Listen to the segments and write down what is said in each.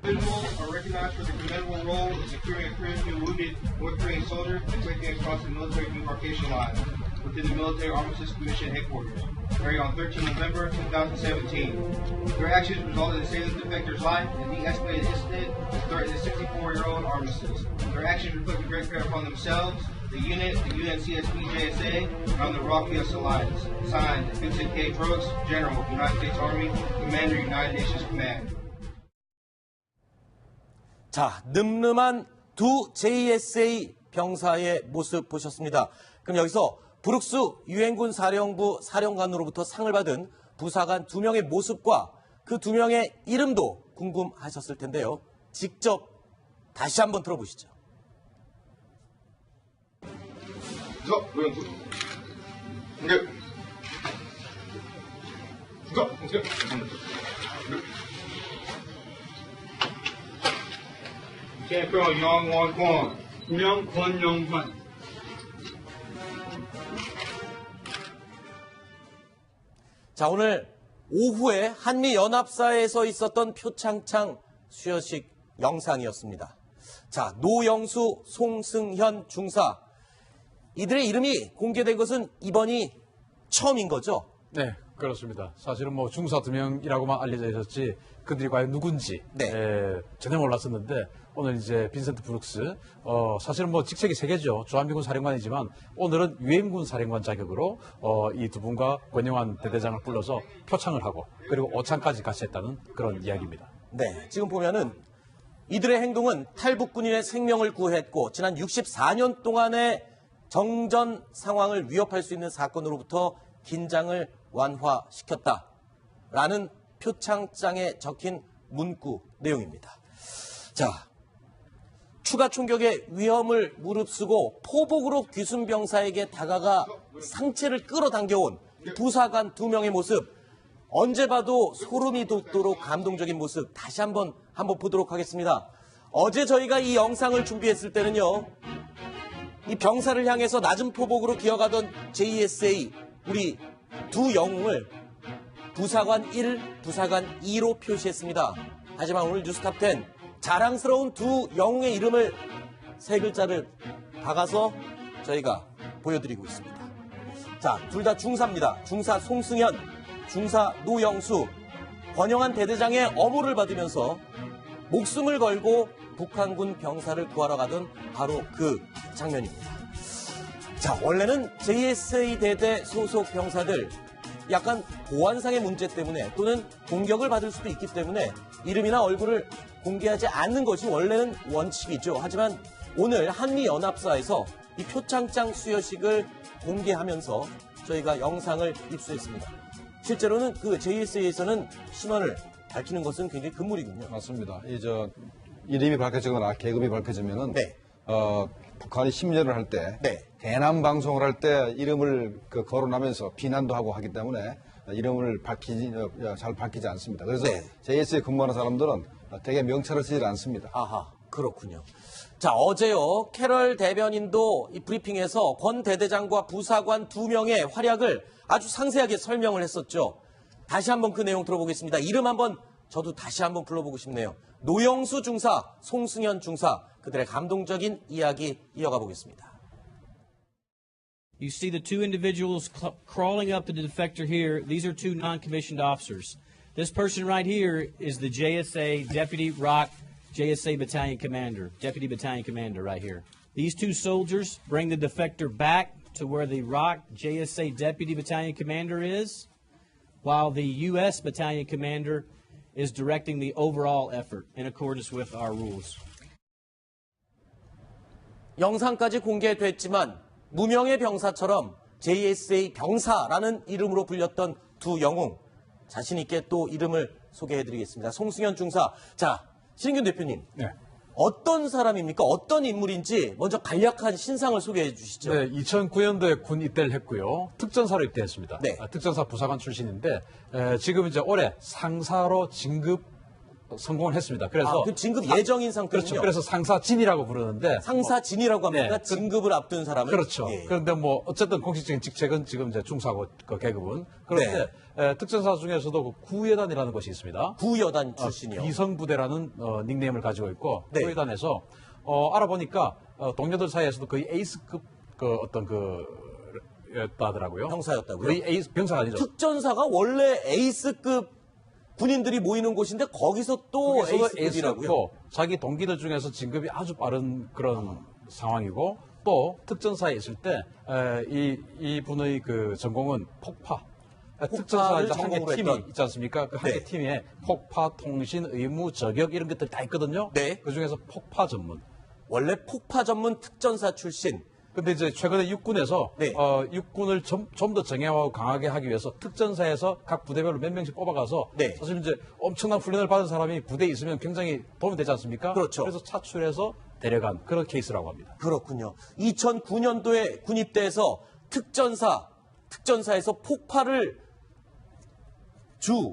Individuals are recognized for their commendable role in securing a critically wounded North Korean soldier and taking across the military demarcation line within the Military Armistice Commission headquarters, carried on 13 November 2017. Their actions resulted in saving the defector's life, and the escalated incident threatened the 64-year-old armistice. Their actions reflect a great credit upon themselves, the unit, the UNCSB JSA, and on the Rock-US Alliance. Signed, Vincent K. Brooks, General, United States Army, Commander, United Nations Command. 자, 늠름한 두 JSA 병사의 모습 보셨습니다. 그럼 여기서 브룩스 유엔군 사령부 사령관으로부터 상을 받은 부사관 2명의 모습과 그 2명의 이름도 궁금하셨을 텐데요. 직접 다시 한번 들어보시죠. 노영수. Lieutenant Colonel 영권영환. 자, 오늘 오후에 한미연합사에서 있었던 표창장 수여식 영상이었습니다. 자, 노영수, 송승현 중사. 이들의 이름이 공개된 것은 이번이 처음인 거죠? 네, 그렇습니다. 사실은 뭐 중사 2명이라고만 알려져 있었지 그들이 과연 누군지 네. 전혀 몰랐었는데 오늘 이제 빈센트 브룩스 사실은 뭐 직책이 3개죠. 주한미군 사령관이지만 오늘은 유엔군 사령관 자격으로 이 두 분과 권영환 대대장을 불러서 표창을 하고 그리고 오찬까지 같이 했다는 그런 이야기입니다. 네, 지금 보면은 이들의 행동은 탈북군인의 생명을 구했고 지난 64년 동안의 정전 상황을 위협할 수 있는 사건으로부터 긴장을 완화시켰다라는 표창장에 적힌 문구 내용입니다. 자, 추가 총격의 위험을 무릅쓰고 포복으로 귀순병사에게 다가가 상체를 끌어당겨온 부사관 2명의 모습, 언제 봐도 소름이 돋도록 감동적인 모습 다시 한번 보도록 하겠습니다. 어제 저희가 이 영상을 준비했을 때는요, 이 병사를 향해서 낮은 포복으로 기어가던 JSA 우리 두 영웅을 부사관 1, 부사관 2로 표시했습니다. 하지만 오늘 뉴스탑10 자랑스러운 두 영웅의 이름을 3글자를 박아서 저희가 보여드리고 있습니다. 자, 둘 다 중사입니다. 중사 송승현, 중사 노영수, 권영환 대대장의 어무를 받으면서 목숨을 걸고 북한군 병사를 구하러 가던 바로 그 장면입니다. 자, 원래는 JSA 대대 소속 병사들 약간 보안상의 문제 때문에 또는 공격을 받을 수도 있기 때문에 이름이나 얼굴을 공개하지 않는 것이 원래는 원칙이죠. 하지만 오늘 한미연합사에서 이 표창장 수여식을 공개하면서 저희가 영상을 입수했습니다. 실제로는 그 JSA에서는 신원을 밝히는 것은 굉장히 금물이군요. 맞습니다. 이름이 밝혀지거나 계급이 밝혀지면은 네. 북한이 심려를 할 때 네. 대남 방송을 할 때 이름을 거론하면서 비난도 하고 하기 때문에 이름을 잘 밝히지 않습니다. 그래서 네. JS에 근무하는 사람들은 되게 명찰을 쓰지 않습니다. 아하, 그렇군요. 자, 어제요, 캐럴 대변인도 이 브리핑에서 권 대대장과 부사관 2명의 활약을 아주 상세하게 설명을 했었죠. 다시 한번 그 내용 들어보겠습니다. 이름 한번 저도 다시 한번 불러보고 싶네요. 노영수 중사, 송승현 중사, 그들의 감동적인 이야기 이어가 보겠습니다. You see the two individuals crawling up to the defector here. These are two non-commissioned officers. This person right here is the JSA Deputy Rock JSA Battalion Commander, Deputy Battalion Commander right here. These two soldiers bring the defector back to where the Rock JSA Deputy Battalion Commander is, while the U.S. Battalion Commander is directing the overall effort in accordance with our rules. 영상까지 공개됐지만 무명의 병사처럼 JSA 병사라는 이름으로 불렸던 두 영웅, 자신 있게 또 이름을 소개해드리겠습니다. 송승현 중사. 자, 신인균 대표님. 네. 어떤 사람입니까? 어떤 인물인지 먼저 간략한 신상을 소개해 주시죠. 네, 2009년도에 군 입대를 했고요. 특전사로 입대했습니다. 네. 특전사 부사관 출신인데 지금 이제 올해 상사로 진급 성공을 했습니다. 그래서 그 진급 예정인 상태군요. 그렇죠. 그래서 상사진이라고 부르는데 상사진이라고 합니까? 네. 진급을 앞둔 사람은 그렇죠. 예. 그런데 뭐 어쨌든 공식적인 직책은 지금 이제 중사고 그 계급은 그런데 특전사 중에서도 그 구여단이라는 것이 있습니다. 구여단 출신이요. 비성부대라는 닉네임을 가지고 있고 네. 구여단에서 알아보니까 동료들 사이에서도 거의 에이스급 그 어떤 였다더라고요. 병사였다고요? 거의 에이스 병사가 아니죠. 특전사가 원래 에이스급 군인들이 모이는 곳인데 거기서 또 에이스급이라고요? 에이스였고 자기 동기들 중에서 진급이 아주 빠른 그런 상황이고 또 특전사에 있을 때 이 분의 그 전공은 폭파. 특전사 이제 한개 전공으로 팀이 했던. 있지 않습니까? 그 한 개 네. 팀에 폭파, 통신, 의무, 저격 이런 것들 다 있거든요. 네. 그 중에서 폭파 전문. 원래 폭파 전문 특전사 출신. 근데 이제 최근에 육군에서 네. 육군을 좀 더 정예화하고 강하게 하기 위해서 특전사에서 각 부대별로 몇 명씩 뽑아가서 네. 사실 이제 엄청난 훈련을 받은 사람이 부대에 있으면 굉장히 도움이 되지 않습니까? 그렇죠. 그래서 차출해서 데려간 그런 케이스라고 합니다. 그렇군요. 2009년도에 군입대에서 특전사에서 폭파를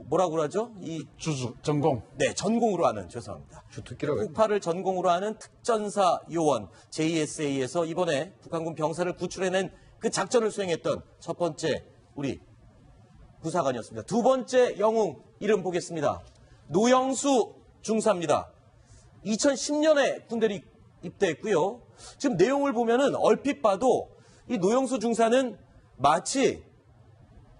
뭐라고 그러죠? 주주 전공. 전공으로 하는, 죄송합니다. 주특기라고 해요. 폭파를 전공으로 하는 특전사 요원 JSA에서 이번에 북한군 병사를 구출해낸 그 작전을 수행했던 첫 번째 우리 부사관이었습니다. 두 번째 영웅 이름 보겠습니다. 노영수 중사입니다. 2010년에 군대를 입대했고요. 지금 내용을 보면은 얼핏 봐도 이 노영수 중사는 마치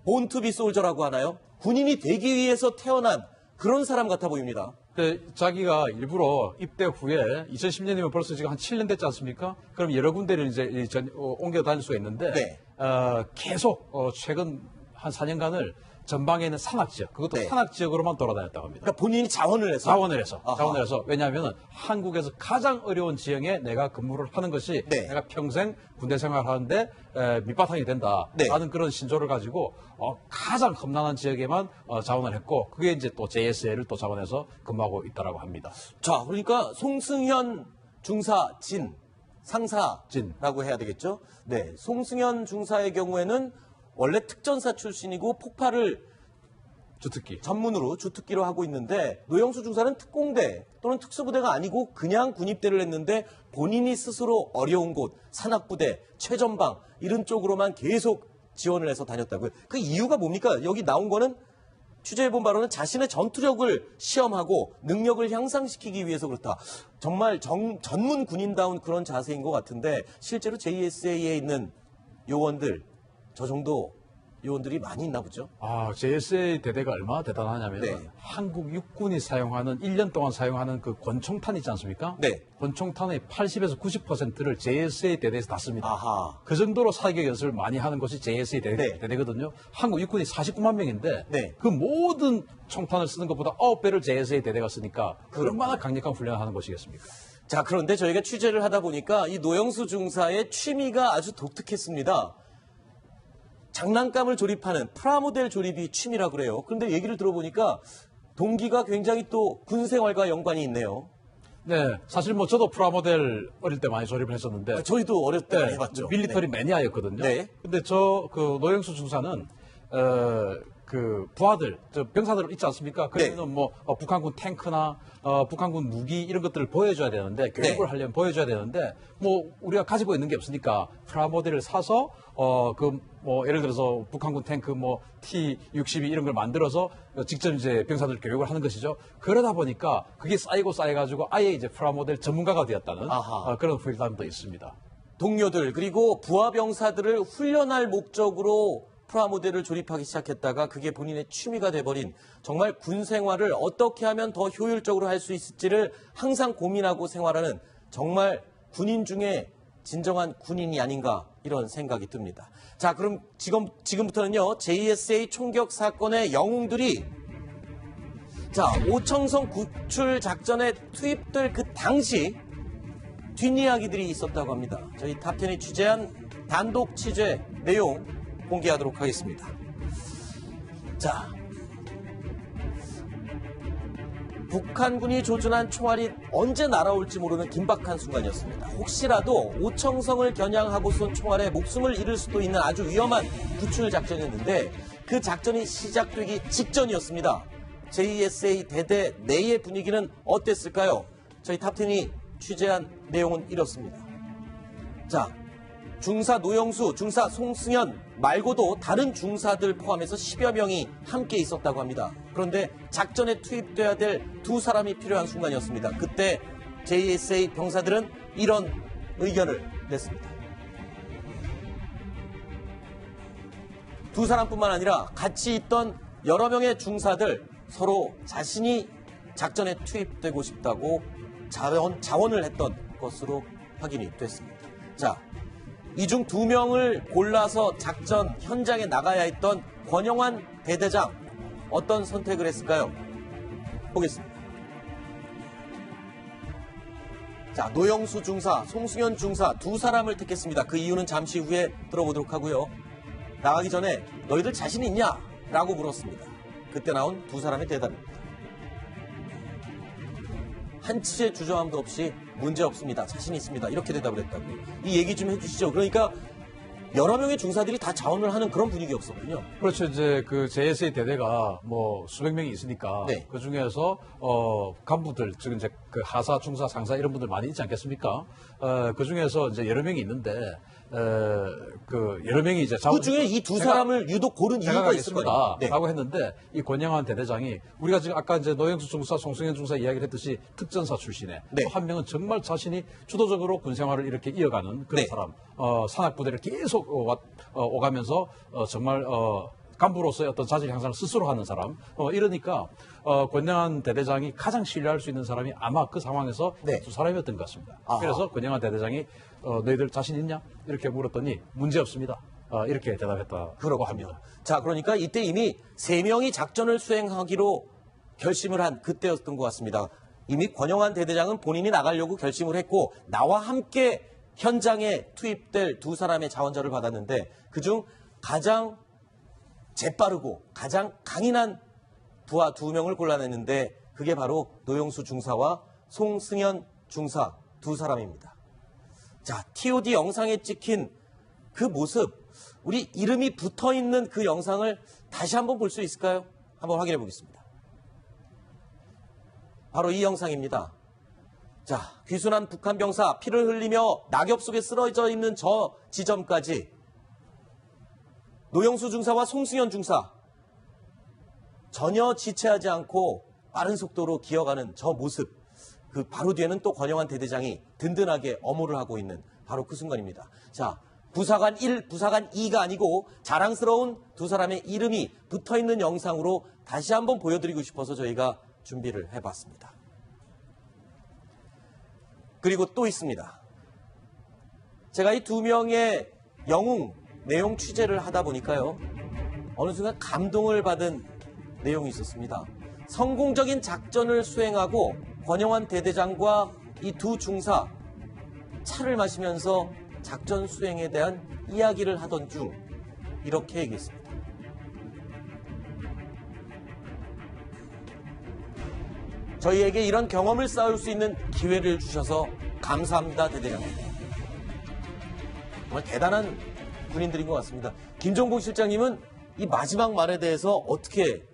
본투비 솔저라고 하나요? 군인이 되기 위해서 태어난 그런 사람 같아 보입니다. 근데 자기가 일부러 입대 후에 2010년이면 벌써 지금 한 7년 됐지 않습니까? 그럼 여러 군데를 이제 옮겨 다닐 수가 있는데 네. 계속 최근 한 4년간을 전방에 있는 산악 지역, 그것도 네. 산악 지역으로만 돌아다녔다고 합니다. 그러니까 본인이 자원을 해서 자원을 해서. 왜냐하면 한국에서 가장 어려운 지형에 내가 근무를 하는 것이 네. 내가 평생 군대 생활하는데 밑바탕이 된다라는 네. 그런 신조를 가지고 가장 험난한 지역에만 자원을 했고 그게 이제 또 JSA를 또 자원해서 근무하고 있다라고 합니다. 자, 그러니까 송승현 중사진, 상사라고 해야 되겠죠? 네, 송승현 중사의 경우에는 원래 특전사 출신이고 폭파를 주특기. 전문으로 주특기로 하고 있는데 노영수 중사는 특공대 또는 특수부대가 아니고 그냥 군입대를 했는데 본인이 스스로 어려운 곳, 산악부대, 최전방 이런 쪽으로만 계속 지원을 해서 다녔다고요. 그 이유가 뭡니까? 여기 나온 거는 취재해본 바로는 자신의 전투력을 시험하고 능력을 향상시키기 위해서 그렇다. 정말 전문 군인다운 그런 자세인 것 같은데 실제로 JSA에 있는 요원들 저 정도 요원들이 많이 있나 보죠. JSA 대대가 얼마나 대단하냐면 네. 한국 육군이 사용하는 1년 동안 사용하는 그 권총탄 있지 않습니까? 네. 권총탄의 80에서 90%를 JSA 대대에서 다 씁니다. 아하. 그 정도로 사격 연습을 많이 하는 것이 JSA 네. 대대거든요. 한국 육군이 49만 명인데 네. 그 모든 총탄을 쓰는 것보다 9배를 JSA 대대가 쓰니까 얼마나 강력한 훈련을 하는 것이겠습니까? 자, 그런데 저희가 취재를 하다 보니까 이 노영수 중사의 취미가 아주 독특했습니다. 장난감을 조립하는 프라모델 조립이 취미라 그래요. 그런데 얘기를 들어보니까 동기가 굉장히 또 군생활과 연관이 있네요. 네, 사실 뭐 저도 프라모델 어릴 때 많이 조립을 했었는데 저희도 어렸을 때 해봤죠. 밀리터리 매니아였거든요. 네. 근데 그 노영수 중사는 그 부하들, 병사들 있지 않습니까? 그러면 뭐 북한군 탱크나 북한군 무기 이런 것들을 보여줘야 되는데 교육을 하려면 보여줘야 되는데 뭐 우리가 가지고 있는 게 없으니까 프라모델을 사서 뭐 예를 들어서 북한군 탱크 뭐 T-62 이런 걸 만들어서 직접 이제 병사들 교육을 하는 것이죠. 그러다 보니까 그게 쌓여가지고 아예 이제 프라모델 전문가가 되었다는 그런 후일담도 있습니다. 동료들 그리고 부하 병사들을 훈련할 목적으로 프라모델을 조립하기 시작했다가 그게 본인의 취미가 돼버린 정말 군 생활을 어떻게 하면 더 효율적으로 할 수 있을지를 항상 고민하고 생활하는 정말 군인 중에 진정한 군인이 아닌가 이런 생각이 듭니다. 자, 그럼 지금부터는요 JSA 총격 사건의 영웅들이 오청성 구출 작전에 투입될 그 당시 뒷이야기들이 있었다고 합니다. 저희 탑10이 취재한 단독 취재 내용 공개하도록 하겠습니다. 자, 북한군이 조준한 총알이 언제 날아올지 모르는 긴박한 순간이었습니다. 혹시라도 오청성을 겨냥하고 쏜 총알에 목숨을 잃을 수도 있는 아주 위험한 구출 작전이었는데 그 작전이 시작되기 직전이었습니다. JSA 대대 내의 분위기는 어땠을까요? 저희 탑10이 취재한 내용은 이렇습니다. 자, 중사 노영수, 중사 송승현 말고도 다른 중사들 포함해서 10여 명이 함께 있었다고 합니다. 그런데 작전에 투입돼야 될 두 사람이 필요한 순간이었습니다. 그때 JSA 병사들은 이런 의견을 냈습니다. 두 사람뿐만 아니라 같이 있던 여러 명의 중사들 서로 자신이 작전에 투입되고 싶다고 자원을 했던 것으로 확인이 됐습니다. 자, 이 중 2명을 골라서 작전 현장에 나가야 했던 권영환 대대장 어떤 선택을 했을까요? 보겠습니다. 자, 노영수 중사, 송승현 중사 두 사람을 택했습니다. 그 이유는 잠시 후에 들어보도록 하고요. 나가기 전에 너희들 자신 있냐? 라고 물었습니다. 그때 나온 두 사람의 대답입니다. 한치의 주저함도 없이 문제 없습니다. 자신 있습니다. 이렇게 대답을 했다고요. 이 얘기 좀 해주시죠. 그러니까 여러 명의 중사들이 다 자원을 하는 그런 분위기였었군요. 그렇죠. 이제 그 JSA 대대가 뭐 수백 명이 있으니까 네. 그 중에서 간부들, 즉 이제 그 하사, 중사, 상사 이런 분들 많이 있지 않겠습니까? 그 중에서 이제 여러 명이 있는데 그 여러 명이 이제 그 중에 이 두 사람을 유독 고른 이유가 있을 거예요. 네. 라고 했는데 이 권영환 대대장이 우리가 지금 아까 이제 노영수 중사, 송승현 중사 이야기를 했듯이 특전사 출신에 네. 또 한 명은 정말 자신이 주도적으로 군 생활을 이렇게 이어가는 그런 네. 사람, 산악부대를 계속 오가면서 정말 간부로서의 어떤 자질 향상을 스스로 하는 사람, 이러니까 권영환 대대장이 가장 신뢰할 수 있는 사람이 아마 그 상황에서 네. 두 사람이었던 것 같습니다. 아하. 그래서 권영환 대대장이 너희들 자신 있냐? 이렇게 물었더니 문제 없습니다. 이렇게 대답했다고 그렇군요. 합니다. 자, 그러니까 이때 이미 3명이 작전을 수행하기로 결심을 한 그때였던 것 같습니다. 이미 권영환 대대장은 본인이 나가려고 결심을 했고 나와 함께 현장에 투입될 두 사람의 자원자를 받았는데 그중 가장 재빠르고 가장 강인한 부하 2명을 골라냈는데 그게 바로 노영수 중사와 송승현 중사 두 사람입니다. 자, TOD 영상에 찍힌 그 모습, 우리 이름이 붙어있는 그 영상을 다시 한번 볼 수 있을까요? 한번 확인해 보겠습니다. 바로 이 영상입니다. 자, 귀순한 북한 병사 피를 흘리며 낙엽 속에 쓰러져 있는 저 지점까지 노영수 중사와 송승현 중사 전혀 지체하지 않고 빠른 속도로 기어가는 저 모습, 그 바로 뒤에는 또 권영환 대대장이 든든하게 엄호를 하고 있는 바로 그 순간입니다. 자, 부사관 1, 부사관 2가 아니고 자랑스러운 두 사람의 이름이 붙어있는 영상으로 다시 한번 보여드리고 싶어서 저희가 준비를 해봤습니다. 그리고 또 있습니다. 제가 이 2명의 영웅 내용 취재를 하다 보니까요. 어느 순간 감동을 받은 내용이 있었습니다. 성공적인 작전을 수행하고 권영환 대대장과 이 두 중사 차를 마시면서 작전 수행에 대한 이야기를 하던 중 이렇게 얘기했습니다. 저희에게 이런 경험을 쌓을 수 있는 기회를 주셔서 감사합니다, 대대장님. 정말 대단한 군인들인 것 같습니다. 김종국 실장님은 이 마지막 말에 대해서 어떻게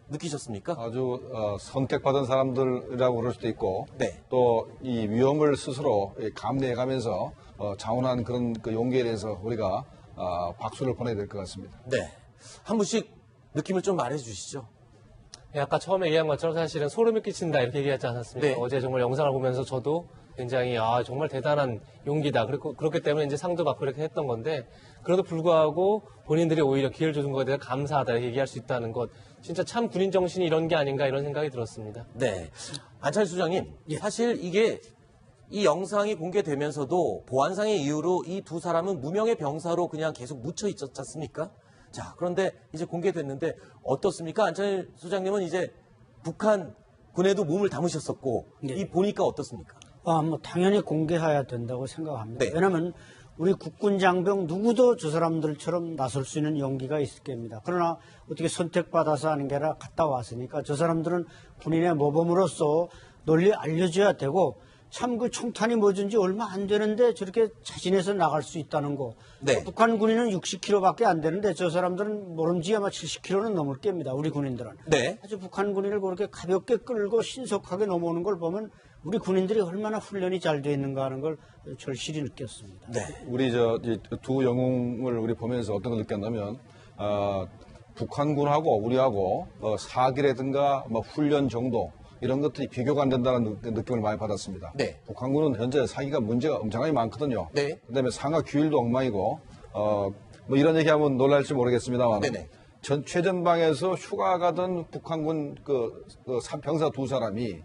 느끼셨습니까? 아주 선택받은 사람들이라고 그럴 수도 있고 네. 또 이 위험을 스스로 감내해가면서 자원한 그런 그 용기에 대해서 우리가 박수를 보내야 될 것 같습니다. 네. 한 분씩 느낌을 좀 말해 주시죠. 네, 아까 처음에 얘기한 것처럼 사실은 소름이 끼친다 이렇게 얘기하지 않았습니까? 네. 어제 정말 영상을 보면서 저도 굉장히 정말 대단한 용기다. 그렇기 때문에 이제 상도 받고 이렇게 했던 건데 그래도 불구하고 본인들이 오히려 기회를 주는 것에 대해 감사하다 이렇게 얘기할 수 있다는 것 진짜 참 군인 정신이 이런 게 아닌가 이런 생각이 들었습니다. 네. 안철수 소장님, 사실 이게 이 영상이 공개되면서도 보안상의 이유로 이 두 사람은 무명의 병사로 그냥 계속 묻혀 있었지 않습니까? 자, 그런데 이제 공개됐는데 어떻습니까? 안철수 소장님은 이제 북한 군에도 몸을 담으셨었고 이 보니까 어떻습니까? 뭐 당연히 공개해야 된다고 생각합니다. 네. 왜냐하면 우리 국군 장병 누구도 저 사람들처럼 나설 수 있는 용기가 있을 겁니다. 그러나 어떻게 선택받아서 하는 게 아니라 갔다 왔으니까 저 사람들은 군인의 모범으로서 널리 알려줘야 되고 참 그 총탄이 뭐든지 얼마 안 되는데 저렇게 자진해서 나갈 수 있다는 거. 네. 북한 군인은 60km밖에 안 되는데 저 사람들은 모름지기 아마 70km는 넘을 겁니다. 우리 군인들은. 네. 아주 북한 군인을 그렇게 가볍게 끌고 신속하게 넘어오는 걸 보면 우리 군인들이 얼마나 훈련이 잘 돼 있는가 하는 걸 절실히 느꼈습니다. 네. 우리 이 두 영웅을 우리 보면서 어떤 걸 느꼈냐면 북한군하고 우리하고 사기라든가 뭐 훈련 정도 이런 것들이 비교가 안 된다는 느낌을 많이 받았습니다. 네. 북한군은 현재 사기가 문제가 엄청나게 많거든요. 네. 그다음에 상하 규율도 엉망이고 뭐 이런 얘기하면 놀랄지 모르겠습니다만 네네. 최전방에서 휴가 가던 북한군 병사 두 사람이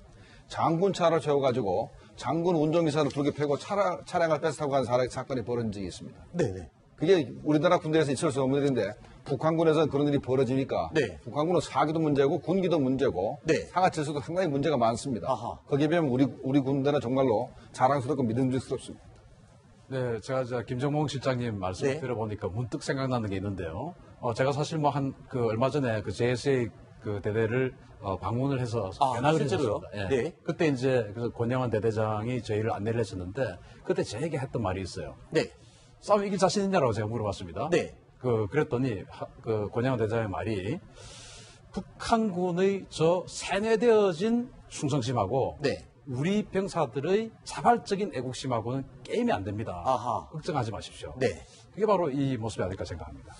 장군 차를 세워가지고 장군 운전기사를 불게 패고 차량을 뺏어타고 간 사건이 벌어진 적이 있습니다. 네네. 그게 우리나라 군대에서 있을 수 없는 일인데 북한군에서는 그런 일이 벌어지니까 네. 북한군은 사기도 문제고 군기도 문제고 네. 상하체수도 상당히 문제가 많습니다. 아하. 거기에 비하면 우리 군대는 정말로 자랑스럽고 믿음직스럽습니다. 네, 제가 김정몽 실장님 말씀을 네. 들어보니까 문득 생각나는 게 있는데요. 제가 사실 뭐 얼마 전에 그 JSA 그 대대를 방문을 해서 견학을 실제로요? 했었습니다. 예. 네. 그때 이제 그래서 권영환 대대장이 저희를 안내를 했었는데 그때 제게 했던 말이 있어요. 네. 싸움 이길 자신 있냐라고 제가 물어봤습니다. 네. 그랬더니 권영환 대장의 말이 북한군의 저 세뇌되어진 충성심하고 네. 우리 병사들의 자발적인 애국심하고는 게임이 안 됩니다. 아하. 걱정하지 마십시오. 네. 그게 바로 이 모습이 아닐까 생각합니다.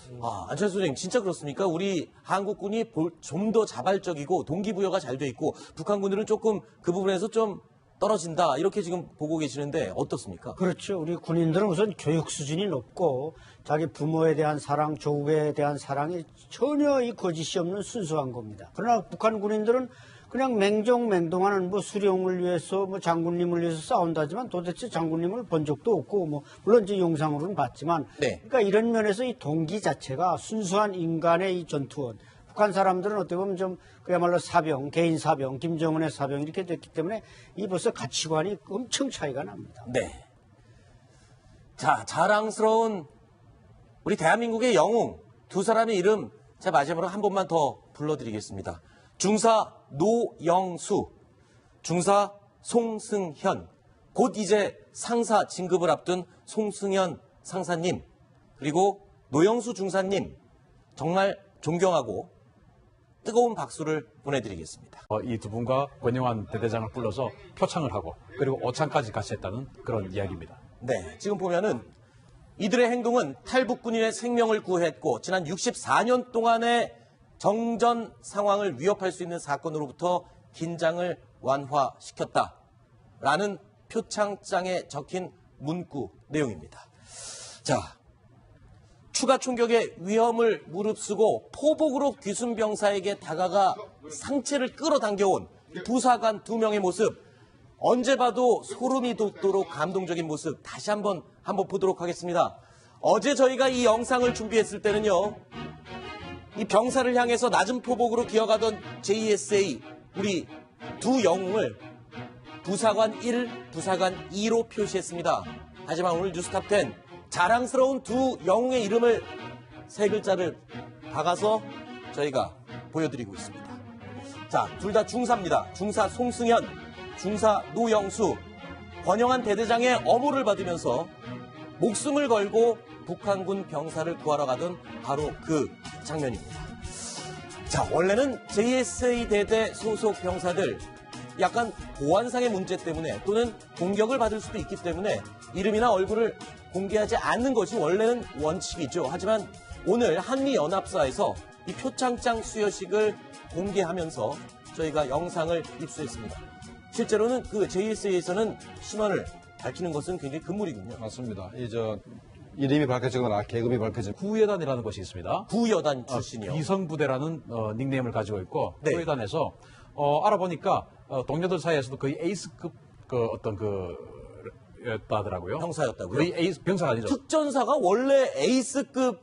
안철수 선생님, 진짜 그렇습니까? 우리 한국군이 좀 더 자발적이고 동기부여가 잘 돼 있고 북한군들은 조금 그 부분에서 좀 떨어진다. 이렇게 지금 보고 계시는데 어떻습니까? 그렇죠. 우리 군인들은 우선 교육 수준이 높고 자기 부모에 대한 사랑, 조국에 대한 사랑이 전혀 이 거짓이 없는 순수한 겁니다. 그러나 북한 군인들은 그냥 맹종맹동하는 뭐 수령을 위해서 뭐 장군님을 위해서 싸운다지만 도대체 장군님을 본 적도 없고 뭐 물론 이제 영상으로는 봤지만 네. 그러니까 이런 면에서 이 동기 자체가 순수한 인간의 이 전투원. 북한 사람들은 어떻게 보면 좀 그야말로 사병, 개인 사병, 김정은의 사병 이렇게 됐기 때문에 이 벌써 가치관이 엄청 차이가 납니다. 네. 자, 자랑스러운 우리 대한민국의 영웅 두 사람의 이름 제가 마지막으로 한 번만 더 불러드리겠습니다. 중사 노영수, 중사 송승현, 곧 이제 상사 진급을 앞둔 송승현 상사님, 그리고 노영수 중사님, 정말 존경하고 뜨거운 박수를 보내드리겠습니다. 이 두 분과 권영환 대대장을 불러서 표창을 하고 그리고 오찬까지 같이 했다는 그런 이야기입니다. 네, 지금 보면은 이들의 행동은 탈북군인의 생명을 구했고 지난 64년 동안의 정전 상황을 위협할 수 있는 사건으로부터 긴장을 완화시켰다라는 표창장에 적힌 문구 내용입니다. 자, 추가 총격의 위험을 무릅쓰고 포복으로 귀순 병사에게 다가가 상체를 끌어당겨온 부사관 두 명의 모습, 언제 봐도 소름이 돋도록 감동적인 모습 다시 한번 보도록 하겠습니다. 어제 저희가 이 영상을 준비했을 때는요, 이 병사를 향해서 낮은 포복으로 기어가던 JSA 우리 두 영웅을 부사관 1, 부사관 2로 표시했습니다. 하지만 오늘 뉴스탑10 자랑스러운 두 영웅의 이름을 세 글자를 박아서 저희가 보여드리고 있습니다. 자, 둘 다 중사입니다. 중사 송승현, 중사 노영수, 권영환 대대장의 어무를 받으면서 목숨을 걸고 북한군 병사를 구하러 가던 바로 그 장면입니다. 자, 원래는 JSA 대대 소속 병사들 약간 보안상의 문제 때문에 또는 공격을 받을 수도 있기 때문에 이름이나 얼굴을 공개하지 않는 것이 원래는 원칙이죠. 하지만 오늘 한미연합사에서 이 표창장 수여식을 공개하면서 저희가 영상을 입수했습니다. 실제로는 그 JSA에서는 신원을 밝히는 것은 굉장히 금물이군요. 맞습니다. 이름이 밝혀지거나 계급이 밝혀지면 구여단이라는 것이 있습니다. 구여단 출신이요. 비성부대라는 닉네임을 가지고 있고 네. 구여단에서 알아보니까 동료들 사이에서도 거의 에이스급 였다더라고요. 병사였다고요? 거의 에이스 병사가 아니죠. 특전사가 원래 에이스급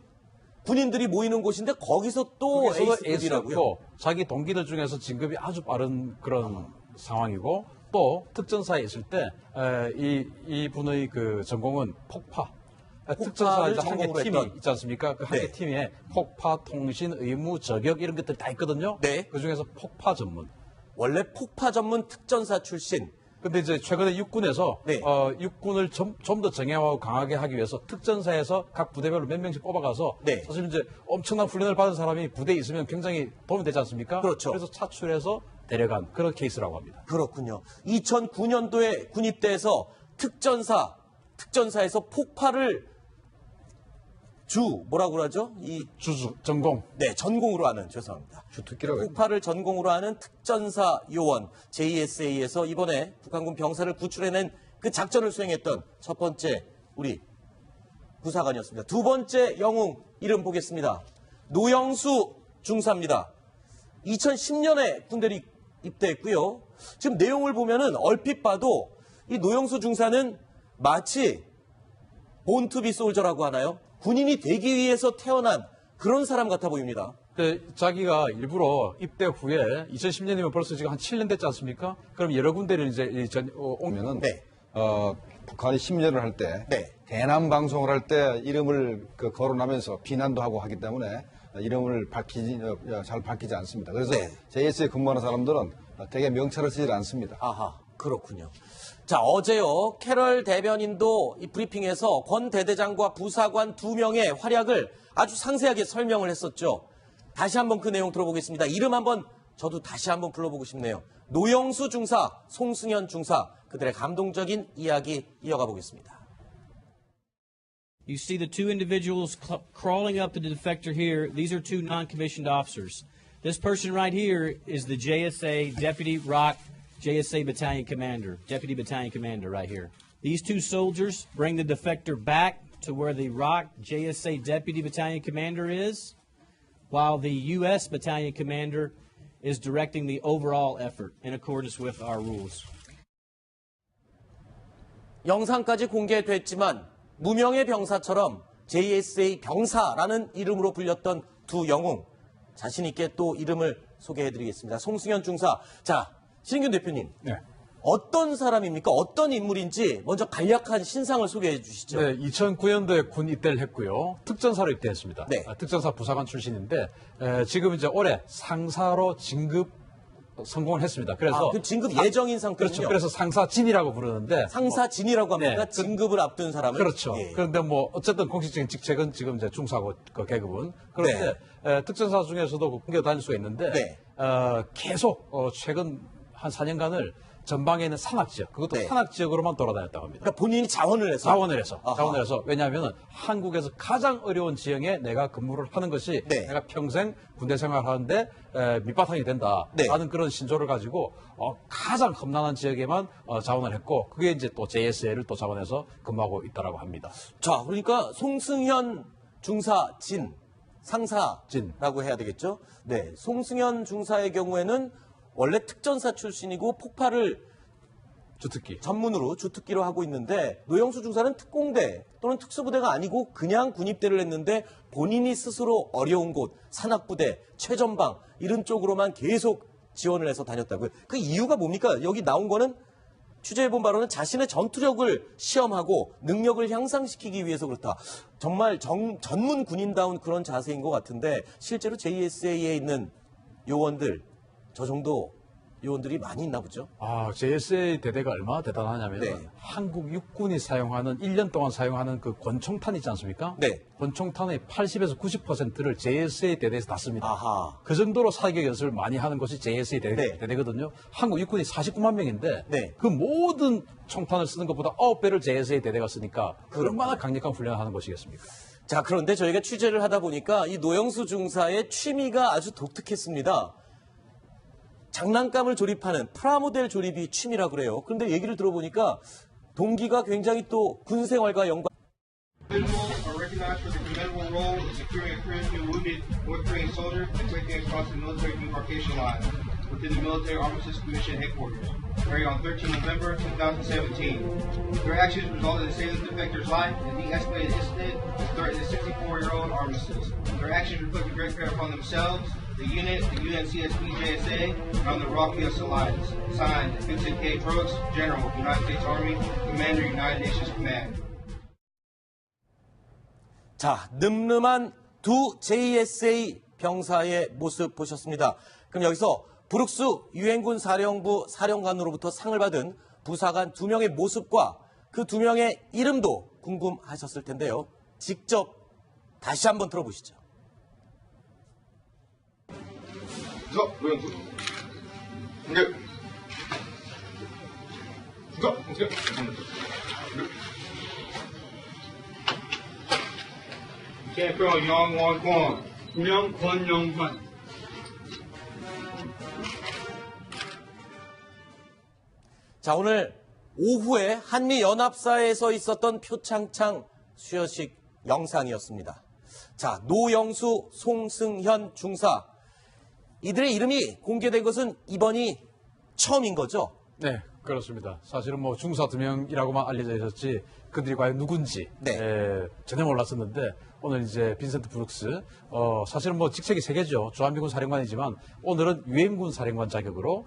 군인들이 모이는 곳인데 거기서 또 에이스급이라고요? 에이스였고 자기 동기들 중에서 진급이 아주 빠른 그런 상황이고 또 특전사에 있을 때 이 분의 그 전공은 폭파. 특전사 이제 한개 팀이 했던. 있지 않습니까? 그 한개 네. 팀에 폭파, 통신, 의무, 저격 이런 것들 다 있거든요. 네. 그 중에서 폭파 전문. 원래 폭파 전문 특전사 출신, 근데 이제 최근에 육군에서 네. 육군을 좀 더 정형화하고 강하게 하기 위해서 특전사에서 각 부대별로 몇 명씩 뽑아가서 네. 사실 이제 엄청난 훈련을 받은 사람이 부대에 있으면 굉장히 도움이 되지 않습니까? 그렇죠. 그래서 차출해서 데려간 그런 케이스라고 합니다. 그렇군요. 2009년도에 군입대에서 특전사에서 폭발을 뭐라고 그러죠? 전공. 네, 전공으로 하는, 죄송합니다. 주특기라고 폭발을 전공으로 하는 특전사 요원 JSA에서 이번에 북한군 병사를 구출해낸 그 작전을 수행했던 첫 번째 우리 부사관이었습니다. 두 번째 영웅 이름 보겠습니다. 노영수 중사입니다. 2010년에 군대를 입대했고요. 지금 내용을 보면은 얼핏 봐도 이 노영수 중사는 마치 본투비 솔저라고 하나요? 군인이 되기 위해서 태어난 그런 사람 같아 보입니다. 자기가 일부러 입대 후에 2010년이면 벌써 지금 한 7년 됐지 않습니까? 그럼 여러 군데를 이제 오면은 네. 북한이 심려를 할 때 네. 대남 방송을 할 때 이름을 거론하면서 비난도 하고 하기 때문에 이름을 잘 밝히지 않습니다. 그래서 네. JS에 근무하는 사람들은 되게 명찰을 쓰지 않습니다. 아하, 그렇군요. 자, 어제요, 캐럴 대변인도 이 브리핑에서 권 대대장과 부사관 2명의 활약을 아주 상세하게 설명을 했었죠. 다시 한번 그 내용 들어보겠습니다. 이름 한번 저도 다시 한번 불러보고 싶네요. 노영수 중사, 송승현 중사, 그들의 감동적인 이야기 이어가 보겠습니다. You see the two individuals crawling up to the defector here. These are two non-commissioned officers. This person right here is the JSA Deputy Rock JSA Battalion Commander, Deputy Battalion Commander right here. These two soldiers bring the defector back to where the Rock JSA Deputy Battalion Commander is, while the U.S. Battalion Commander is directing the overall effort in accordance with our rules. 영상까지 공개됐지만 무명의 병사처럼 JSA 병사라는 이름으로 불렸던 두 영웅, 자신 있게 또 이름을 소개해드리겠습니다. 송승현 중사. 자, 신인균 대표님. 네. 어떤 사람입니까? 어떤 인물인지 먼저 간략한 신상을 소개해 주시죠. 네, 2009년도에 군 입대를 했고요. 특전사로 입대했습니다. 네. 특전사 부사관 출신인데 지금 이제 올해 상사로 진급 성공을 했습니다. 그래서 그 진급 예정인 상태군요. 그렇죠. 그래서 상사진이라고 부르는데 상사진이라고 합니까? 네. 진급을 앞둔 사람을. 그렇죠. 예. 그런데 뭐 어쨌든 공식적인 직책은 지금 이제 중사고 그 계급은 그런데 특전사 중에서도 공개 다닐 수가 있는데 네. 계속 최근 한 4년간을 전방에 있는 산악 지역, 그것도 네. 산악 지역으로만 돌아다녔다고 합니다. 그러니까 본인이 자원을 해서. 자원을 해서. 왜냐하면 한국에서 가장 어려운 지역에 내가 근무를 하는 것이 네. 내가 평생 군대 생활하는데 밑바탕이 된다라는 네. 그런 신조를 가지고 가장 험난한 지역에만 자원을 했고 그게 이제 또 JSA를 또 자원해서 근무하고 있다라고 합니다. 자, 그러니까 송승현 중사진, 상사진라고 해야 되겠죠? 네. 송승현 중사의 경우에는 원래 특전사 출신이고 폭발을 주특기. 전문으로 주특기로 하고 있는데 노영수 중사는 특공대 또는 특수부대가 아니고 그냥 군입대를 했는데 본인이 스스로 어려운 곳, 산악부대, 최전방 이런 쪽으로만 계속 지원을 해서 다녔다고요. 그 이유가 뭡니까? 여기 나온 거는 취재해본 바로는 자신의 전투력을 시험하고 능력을 향상시키기 위해서 그렇다. 정말 전문 군인다운 그런 자세인 것 같은데 실제로 JSA에 있는 요원들 저 정도 요원들이 많이 있나 보죠? JSA 대대가 얼마나 대단하냐면 네. 한국 육군이 사용하는 1년 동안 사용하는 그 권총탄 있지 않습니까? 네. 권총탄의 80에서 90%를 JSA 대대에서 다 씁니다. 아하. 그 정도로 사격 연습을 많이 하는 것이 JSA 네. 대대거든요. 한국 육군이 49만 명인데 네. 그 모든 총탄을 쓰는 것보다 9배를 JSA 대대가 쓰니까 얼마나 강력한 훈련을 하는 것이겠습니까? 자, 그런데 저희가 취재를 하다 보니까 이 노영수 중사의 취미가 아주 독특했습니다. 장난감을 조립하는 프라모델 조립이 취미라 그래요. 그런데 얘기를 들어보니까 동기가 굉장히 또 군 생활과 연관. Individuals are recognized for their commendable role in securing a Korean wounded North Korean soldier and taking across the military demarcation line within the Military Armistice Commission headquarters, occurring on 13 November 2017. Their actions resulted in saving the defector's life and de-escalated the incident and threatened the 64-year-old armistice. Their actions reflected great credit upon themselves, the unit, the UNCSB JSA, and on the Rock US Alliance. Signed, Vincent K. Brooks, General, United States Army, Commander, United Nations Command. 자, 늠름한 두 JSA 병사의 모습 보셨습니다. 그럼 여기서 브룩스 유엔군 사령부 사령관으로부터 상을 받은 부사관 2명의 모습과 그 2명의 이름도 궁금하셨을 텐데요. 직접 다시 한번 들어보시죠. 캠프로 영원권. 분명 권영환. 자, 오늘 오후에 한미연합사에서 있었던 표창장 수여식 영상이었습니다. 자, 노영수, 송승현 중사. 이들의 이름이 공개된 것은 이번이 처음인 거죠? 네, 그렇습니다. 사실은 뭐 중사 2명이라고만 알려져 있었지 그들이 과연 누군지 네. 전혀 몰랐었는데 오늘 이제 빈센트 브룩스 사실은 뭐 직책이 3개죠. 주한미군 사령관이지만 오늘은 유엔군 사령관 자격으로